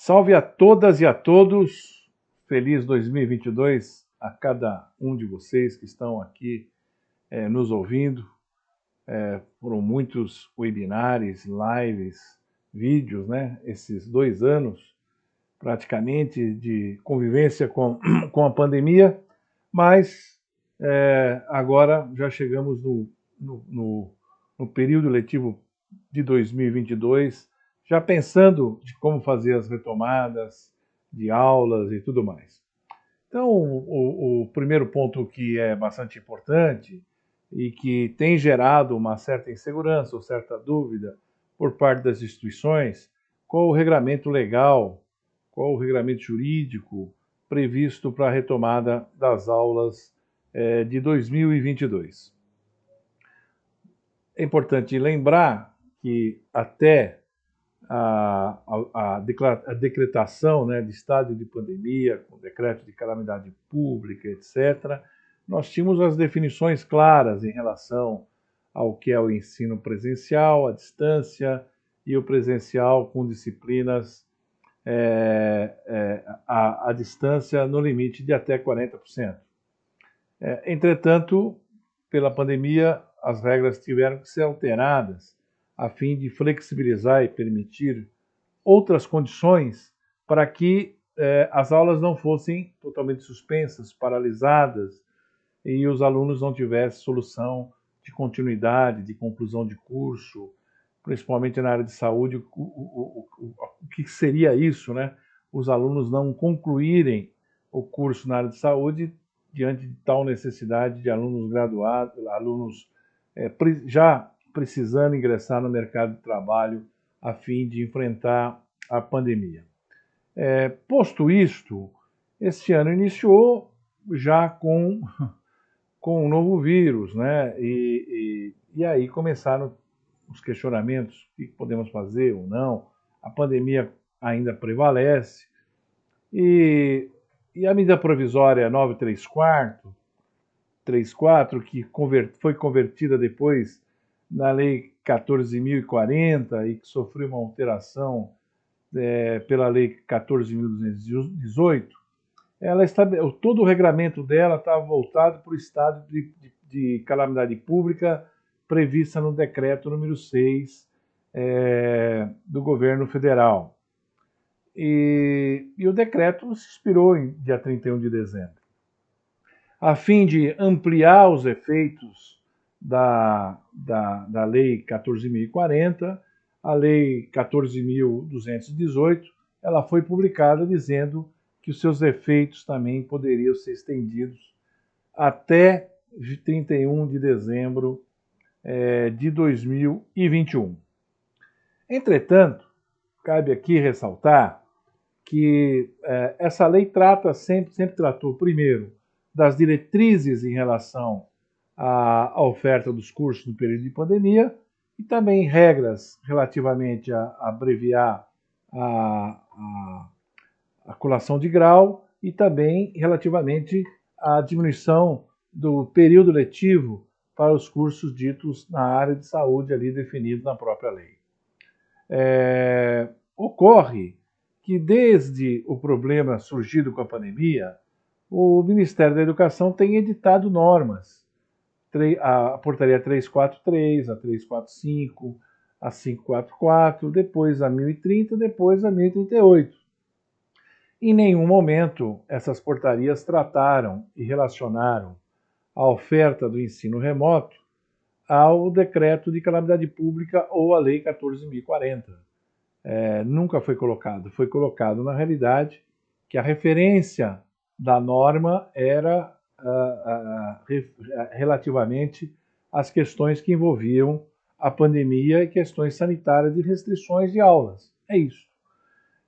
Salve a todas e a todos, feliz 2022 a cada um de vocês que estão aqui nos ouvindo. Foram muitos webinars, lives, vídeos, né? Esses 2 anos praticamente de convivência com a pandemia, mas agora já chegamos no período letivo de 2022, já pensando de como fazer as retomadas de aulas e tudo mais. Então, o primeiro ponto que é bastante importante e que tem gerado uma certa insegurança ou certa dúvida por parte das instituições, qual o regramento legal, qual o regramento jurídico previsto para a retomada das aulas de 2022. É importante lembrar que até a decretação, né, de estado de pandemia, com decreto de calamidade pública, etc., nós tínhamos as definições claras em relação ao que é o ensino presencial, à distância, e o presencial com disciplinas à distância no limite de até 40%. Entretanto, pela pandemia, as regras tiveram que ser alteradas a fim de flexibilizar e permitir outras condições para que as aulas não fossem totalmente suspensas, paralisadas, e os alunos não tivessem solução de continuidade, de conclusão de curso, principalmente na área de saúde. O que seria isso, né? Os alunos não concluírem o curso na área de saúde diante de tal necessidade de alunos graduados, alunos já precisando ingressar no mercado de trabalho a fim de enfrentar a pandemia. Posto isto, este ano iniciou já com um novo vírus, né? E aí começaram os questionamentos: o que podemos fazer ou não? A pandemia ainda prevalece. E a medida provisória 934, que foi convertida depois na Lei 14.040 e que sofreu uma alteração pela Lei 14.218, todo o regramento dela estava voltado para o estado de calamidade pública prevista no decreto número 6 do governo federal. E o decreto se expirou em dia 31 de dezembro. A fim de ampliar os efeitos da Lei 14.040, a Lei 14.218, ela foi publicada dizendo que os seus efeitos também poderiam ser estendidos até 31 de dezembro de 2021. Entretanto, cabe aqui ressaltar que essa lei sempre tratou, primeiro, das diretrizes em relação à oferta dos cursos no período de pandemia e também regras relativamente a abreviar a colação de grau e também relativamente à diminuição do período letivo para os cursos ditos na área de saúde ali definido na própria lei. Ocorre que desde o problema surgido com a pandemia, o Ministério da Educação tem editado normas, a portaria 343, a 345, a 544, depois a 1030, depois a 1038. Em nenhum momento essas portarias trataram e relacionaram a oferta do ensino remoto ao decreto de calamidade pública ou à Lei 14.040. Nunca foi colocado na realidade que a referência da norma era relativamente às questões que envolviam a pandemia e questões sanitárias de restrições de aulas. É isso.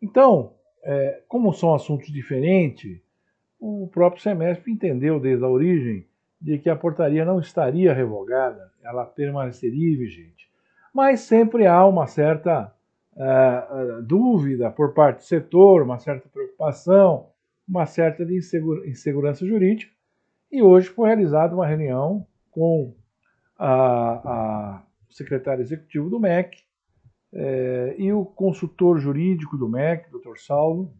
Então, como são assuntos diferentes, o próprio SEMESP entendeu desde a origem de que a portaria não estaria revogada, ela permaneceria vigente. Mas sempre há uma certa dúvida por parte do setor, uma certa preocupação, uma certa insegurança jurídica, e hoje foi realizada uma reunião com o secretário executivo do MEC, E o consultor jurídico do MEC, Dr. Saulo,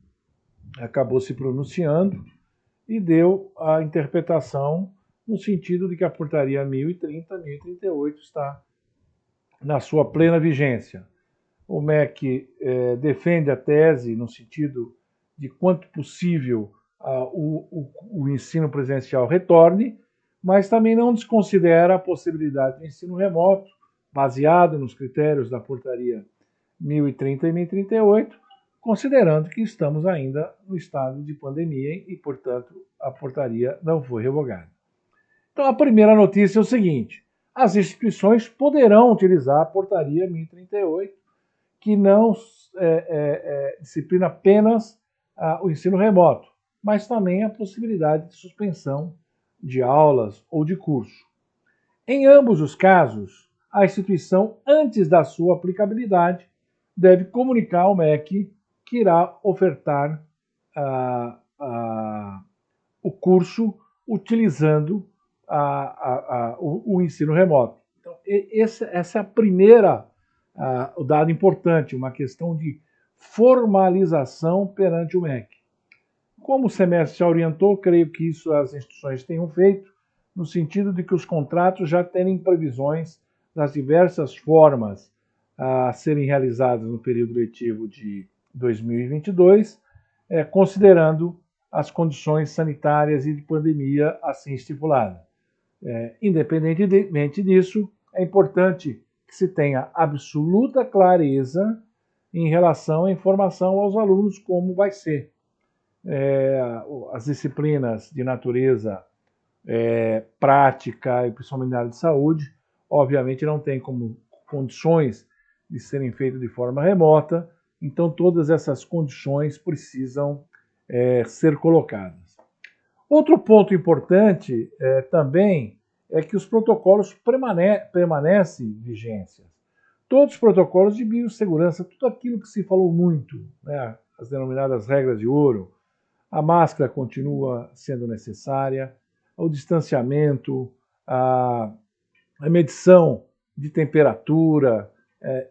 acabou se pronunciando e deu a interpretação no sentido de que a portaria 1030, 1038 está na sua plena vigência. O MEC defende a tese no sentido de quanto possível o ensino presencial retorne, mas também não desconsidera a possibilidade de ensino remoto, baseado nos critérios da portaria 1030 e 1038, considerando que estamos ainda no estado de pandemia e, portanto, a portaria não foi revogada. Então, a primeira notícia é o seguinte: as instituições poderão utilizar a portaria 1038, que não disciplina apenas o ensino remoto, mas também a possibilidade de suspensão de aulas ou de curso. Em ambos os casos, a instituição, antes da sua aplicabilidade, deve comunicar ao MEC que irá ofertar o curso utilizando o ensino remoto. Então, essa é a primeira, o dado importante, uma questão de formalização perante o MEC. Como o semestre já orientou, creio que isso as instituições tenham feito, no sentido de que os contratos já terem previsões das diversas formas a serem realizadas no período letivo de 2022, considerando as condições sanitárias e de pandemia assim estipuladas. Independentemente disso, é importante que se tenha absoluta clareza em relação à informação aos alunos como vai ser. As disciplinas de natureza prática e principalmente na área de saúde, obviamente não tem como condições de serem feitas de forma remota, então todas essas condições precisam ser colocadas. Outro ponto importante também é que os protocolos permanecem vigentes. Todos os protocolos de biossegurança, tudo aquilo que se falou muito, né, as denominadas regras de ouro, a máscara continua sendo necessária, o distanciamento, a medição de temperatura,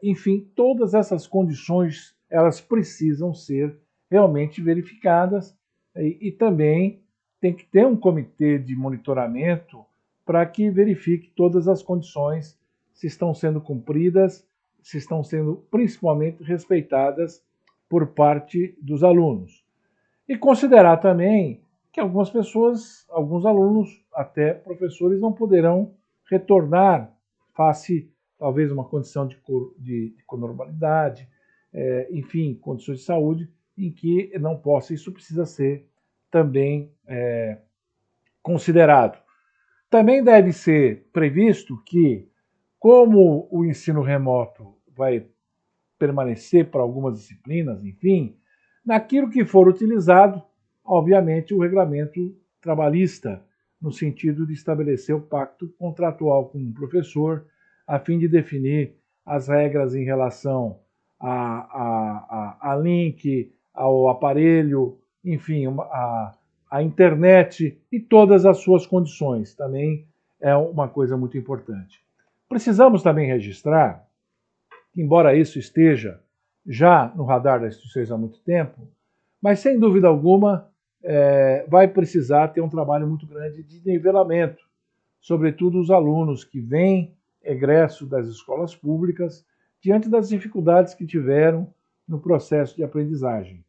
enfim, todas essas condições elas precisam ser realmente verificadas e também tem que ter um comitê de monitoramento para que verifique todas as condições se estão sendo cumpridas, se estão sendo principalmente respeitadas por parte dos alunos. E considerar também que algumas pessoas, alguns alunos, até professores, não poderão retornar face, talvez, uma condição de conormalidade, enfim, condições de saúde, em que não possa, isso precisa ser também considerado. Também deve ser previsto que, como o ensino remoto vai permanecer para algumas disciplinas, enfim, naquilo que for utilizado, obviamente, o regulamento trabalhista, no sentido de estabelecer o pacto contratual com o professor, a fim de definir as regras em relação a link, ao aparelho, enfim, a internet e todas as suas condições. Também é uma coisa muito importante. Precisamos também registrar, embora isso esteja já no radar das instituições há muito tempo, mas sem dúvida alguma vai precisar ter um trabalho muito grande de nivelamento, sobretudo os alunos que vêm egresso das escolas públicas diante das dificuldades que tiveram no processo de aprendizagem.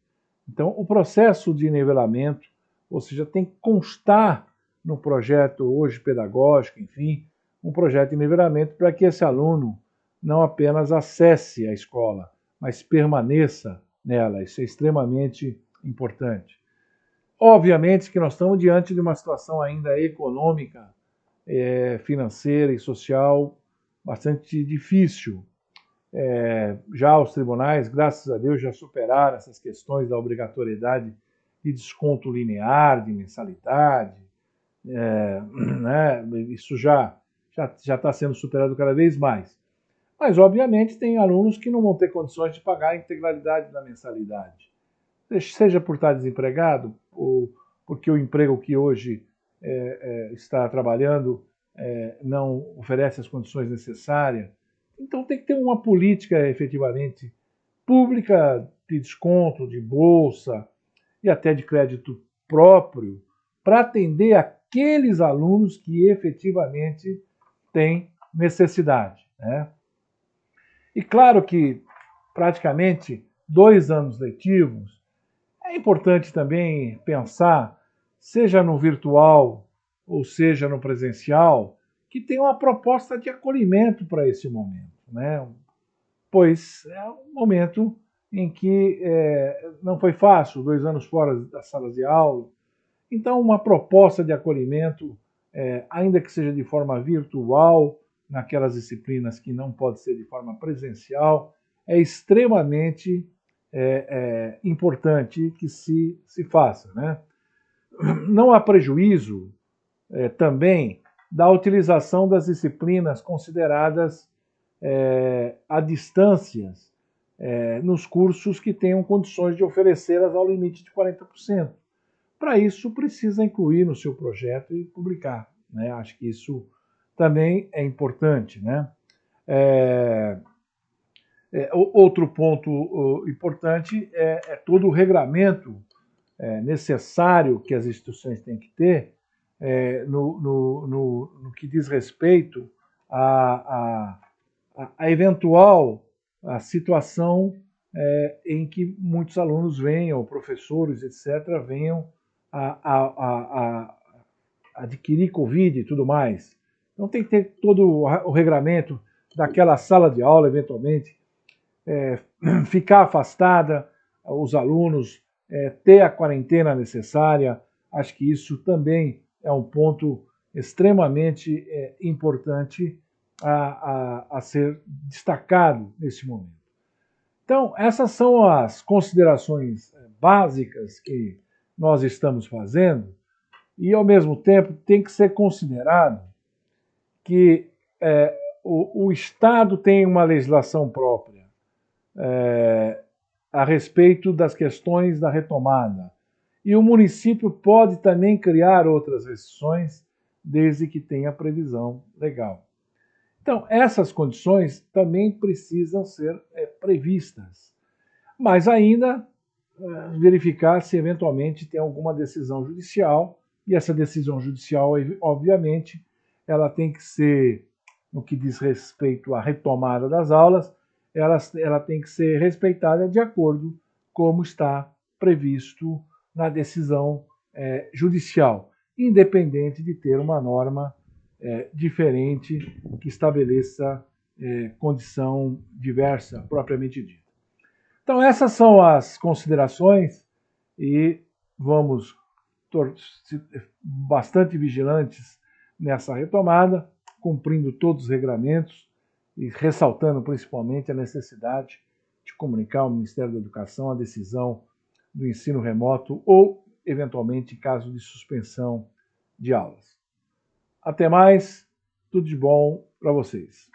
Então, o processo de nivelamento, ou seja, tem que constar no projeto hoje pedagógico, enfim, um projeto de nivelamento para que esse aluno não apenas acesse a escola, mas permaneça nela. Isso é extremamente importante. Obviamente que nós estamos diante de uma situação ainda econômica, financeira e social bastante difícil. Já os tribunais, graças a Deus, já superaram essas questões da obrigatoriedade de desconto linear, de mensalidade. Né? Isso já está sendo superado cada vez mais. Mas, obviamente, tem alunos que não vão ter condições de pagar a integralidade da mensalidade. Seja por estar desempregado, ou porque o emprego que hoje está trabalhando não oferece as condições necessárias, Então tem que ter uma política efetivamente pública de desconto, de bolsa e até de crédito próprio para atender aqueles alunos que efetivamente têm necessidade, né? E claro que praticamente 2 anos letivos é importante também pensar, seja no virtual ou seja no presencial, que tem uma proposta de acolhimento para esse momento, né? Pois é um momento em que não foi fácil, 2 anos fora das salas de aula. Então, uma proposta de acolhimento, ainda que seja de forma virtual, naquelas disciplinas que não pode ser de forma presencial, é extremamente importante que se faça, né? Não há prejuízo também da utilização das disciplinas consideradas a distâncias nos cursos que tenham condições de oferecê-las ao limite de 40%. Para isso, precisa incluir no seu projeto e publicar, né? Acho que isso também é importante, né? Outro ponto importante é todo o regramento necessário que as instituições têm que ter no que diz respeito a eventual situação em que muitos alunos venham, professores, etc., venham a adquirir Covid e tudo mais. Então tem que ter todo o regramento daquela sala de aula, eventualmente, ficar afastada, os alunos, ter a quarentena necessária. Acho que isso também é um ponto extremamente importante a ser destacado nesse momento. Então, essas são as considerações básicas que nós estamos fazendo, e, ao mesmo tempo, tem que ser considerado que o Estado tem uma legislação própria a respeito das questões da retomada. E o município pode também criar outras restrições, desde que tenha previsão legal. Então, essas condições também precisam ser previstas, mas ainda verificar se eventualmente tem alguma decisão judicial, e essa decisão judicial, obviamente, ela tem que ser, no que diz respeito à retomada das aulas, ela tem que ser respeitada de acordo como está previsto na decisão judicial, independente de ter uma norma diferente que estabeleça condição diversa propriamente dita. Então, essas são as considerações e vamos bastante vigilantes nessa retomada, cumprindo todos os regramentos e ressaltando principalmente a necessidade de comunicar ao Ministério da Educação a decisão do ensino remoto ou, eventualmente, caso de suspensão de aulas. Até mais, tudo de bom para vocês.